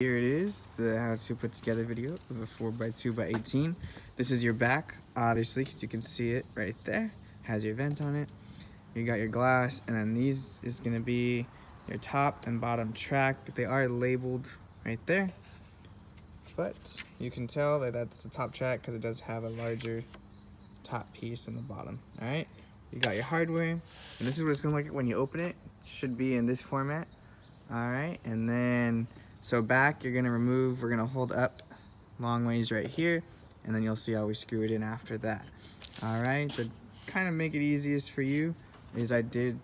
Here it is, the how to put together video of a 4x2x18. This is your back, obviously, because you can see it right there. Has your vent on it. You got your glass, and then these is gonna be your top and bottom track. They are labeled right there, but you can tell that that's the top track because it does have a larger top piece in the bottom. All right, you got your hardware, and this is what it's gonna look like when you open it. It should be in this format. All right, and then so back we're gonna hold up long ways right here, and then you'll see how we screw it in after that. All right, to kind of make it easiest for you is I did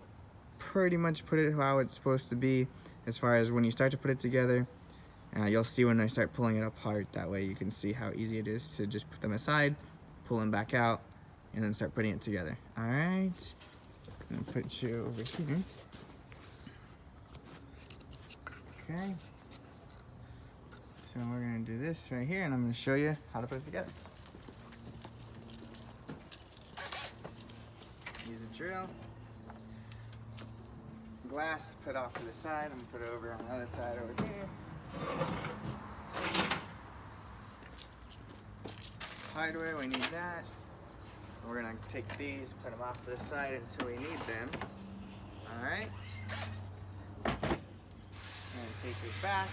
pretty much put it how it's supposed to be as far as when you start to put it together. You'll see when I start pulling it apart, that way you can see how easy it is to just put them aside, pull them back out, and then start putting it together. All right, I'm gonna put you over here. Okay, so we're gonna do this right here, and I'm gonna show you how to put it together. Use a drill. Glass, put off to the side. I'm gonna put it over on the other side over here. Hardware, we need that. We're gonna take these, put them off to the side until we need them. All right. Take your back,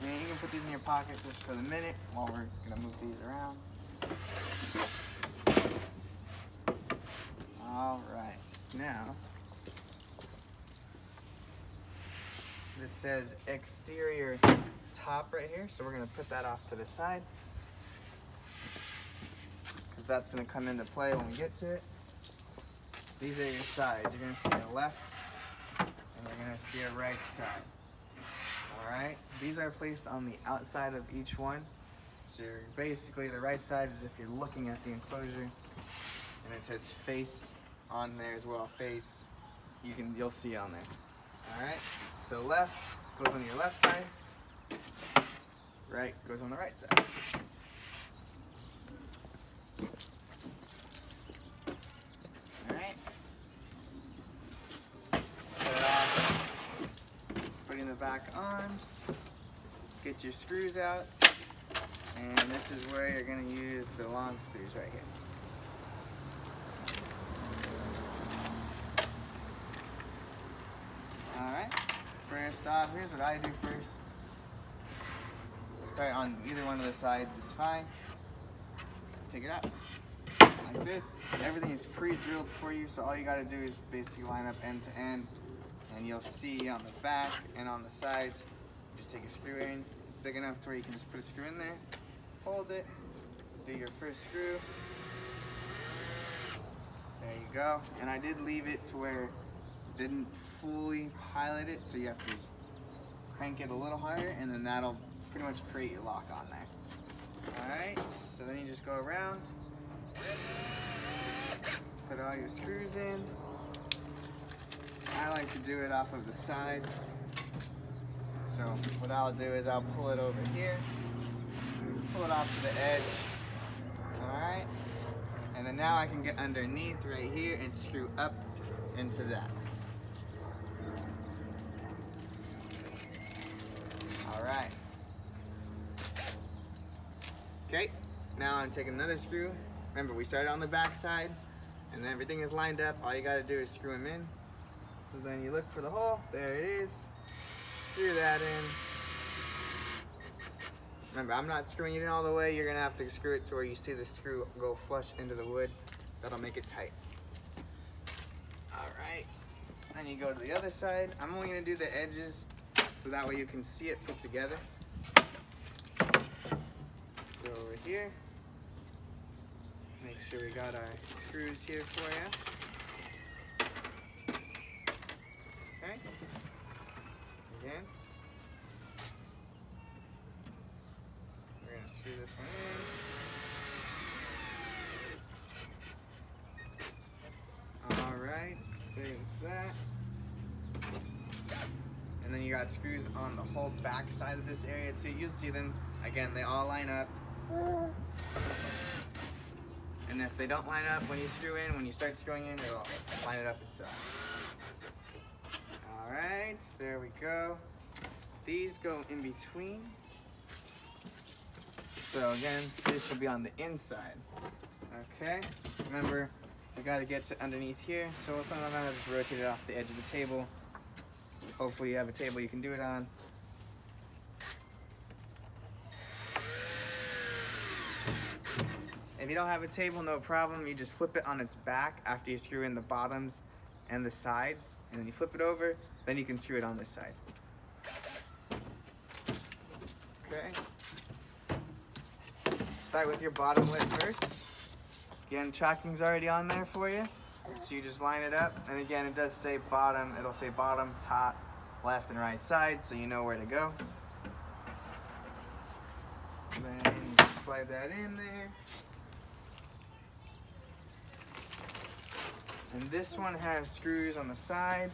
and you can put these in your pocket just for the minute while we're gonna move these around. All right, now this says exterior top right here, so we're gonna put that off to the side because that's gonna come into play when we get to it. These are your sides. You're gonna see a left, and you're gonna see a right side. All right, these are placed on the outside of each one. So basically the right side is if you're looking at the enclosure, and it says face on there as well. Face, you'll see it on there. All right, so left goes on your left side, right goes on the right side. Putting the back on, get your screws out, and this is where you're going to use the long screws right here. Alright, first off, here's what I do first. Start on either one of the sides is fine. Take it out like this. Everything is pre-drilled for you, so all you got to do is basically line up end to end. And you'll see on the back and on the sides, just take your screw in. It's big enough to where you can just put a screw in there, hold it, do your first screw. There you go. And I did leave it to where it didn't fully pilot it, so you have to just crank it a little harder, and then that'll pretty much create your lock on there. All right, so then you just go around, put all your screws in. I like to do it off of the side. So what I'll do is I'll pull it over here, pull it off to the edge. All right, and then now I can get underneath right here and screw up into that. All right. Okay, now I'm taking another screw. Remember, we started on the back side, and everything is lined up. All you gotta do is screw them in. So then you look for the hole, there it is, screw that in. Remember, I'm not screwing it in all the way, you're gonna have to screw it to where you see the screw go flush into the wood. That'll make it tight. All right, then you go to the other side. I'm only gonna do the edges, so that way you can see it put together. So over here, make sure we got our screws here for you. Okay, again, we're going to screw this one in. Alright, there's that. And then you got screws on the whole back side of this area too. You'll see them, again, they all line up. And if they don't line up when you screw in, when you start screwing in, it'll line it up itself. Alright, there we go. these go in between. So again, this will be on the inside. Okay, remember, we gotta get to underneath here. So sometimes I just rotate it off the edge of the table. Hopefully you have a table you can do it on. If you don't have a table, no problem. You just flip it on its back after you screw in the bottoms and the sides, and then you flip it over, then you can screw it on this side. Okay. Start with your bottom lip first. Again, tracking's already on there for you. So you just line it up, and again, it does say bottom. It'll say bottom, top, left, and right side, so you know where to go. And then you just slide that in there. And this one has screws on the side,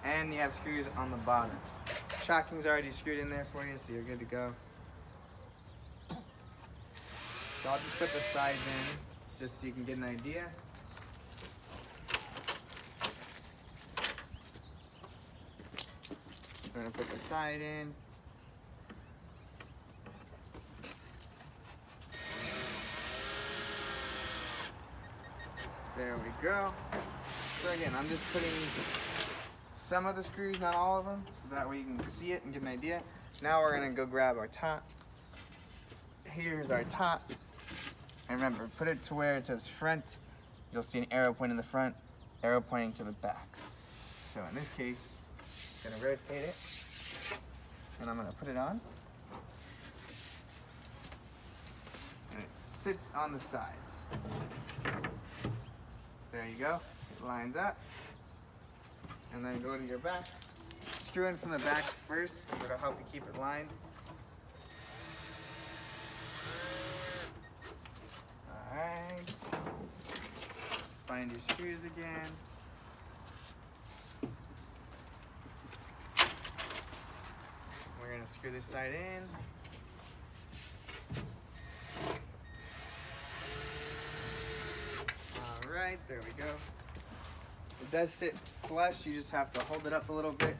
and you have screws on the bottom. Tracking's already screwed in there for you, so you're good to go. So I'll just put the sides in, just so you can get an idea. I'm gonna put the side in. There we go. So again, I'm just putting some of the screws, not all of them, so that way you can see it and get an idea. Now we're gonna go grab our top. Here's our top. And remember, put it to where it says front. You'll see an arrow pointing in the front, arrow pointing to the back. So in this case, I'm gonna rotate it, and I'm gonna put it on. And it sits on the sides. There you go, it lines up. And then go to your back. Screw in from the back first, because it'll help you keep it lined. Alright. Find your screws again. We're gonna screw this side in. Alright, there we go. It does sit flush, you just have to hold it up a little bit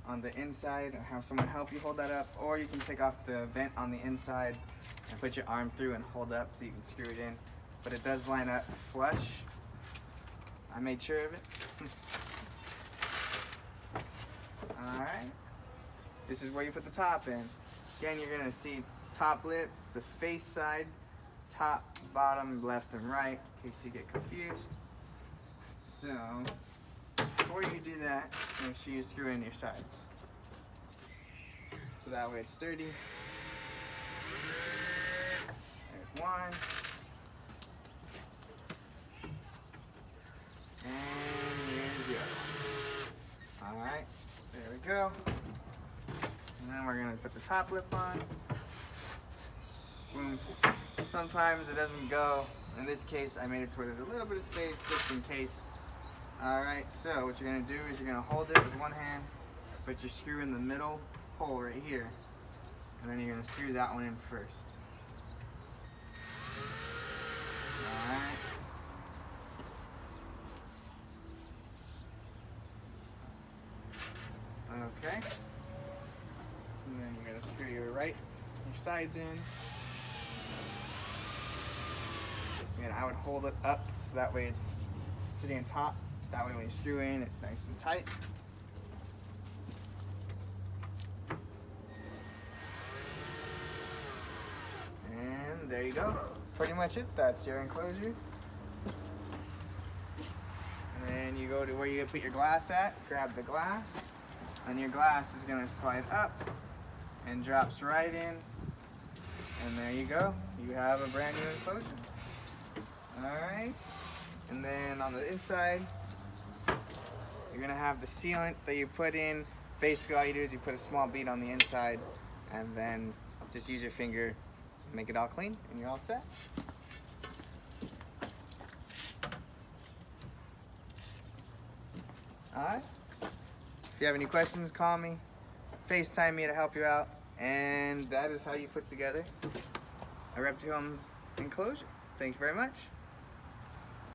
on the inside, or have someone help you hold that up, or you can take off the vent on the inside and put your arm through and hold up so you can screw it in. But it does line up flush. I made sure of it. Alright. This is where you put the top in. Again, you're gonna see top lip, it's the face side, top, bottom, left, and right, in case you get confused. So, before you do that, make sure you screw in your sides. So that way it's sturdy. There's one. And here's the other one. Alright, there we go. And then we're gonna put the top lip on. Boom. Sometimes it doesn't go. In this case, I made it to where there's a little bit of space, just in case. Alright, so what you're gonna do is you're gonna hold it with one hand, put your screw in the middle hole right here, and then you're gonna screw that one in first. Alright. Okay. And then you're gonna screw your sides in. And I would hold it up so that way it's sitting on top. That way when you screw in, it's nice and tight. And there you go. Pretty much it. That's your enclosure. And then you go to where you put your glass at, grab the glass, and your glass is gonna slide up and drops right in. And there you go. You have a brand new enclosure. Alright. And then on the inside, you're gonna have the sealant that you put in. Basically all you do is you put a small bead on the inside and then just use your finger, make it all clean, and you're all set. Alright. If you have any questions, call me, FaceTime me to help you out, and that is how you put together a Reptihome's enclosure. Thank you very much.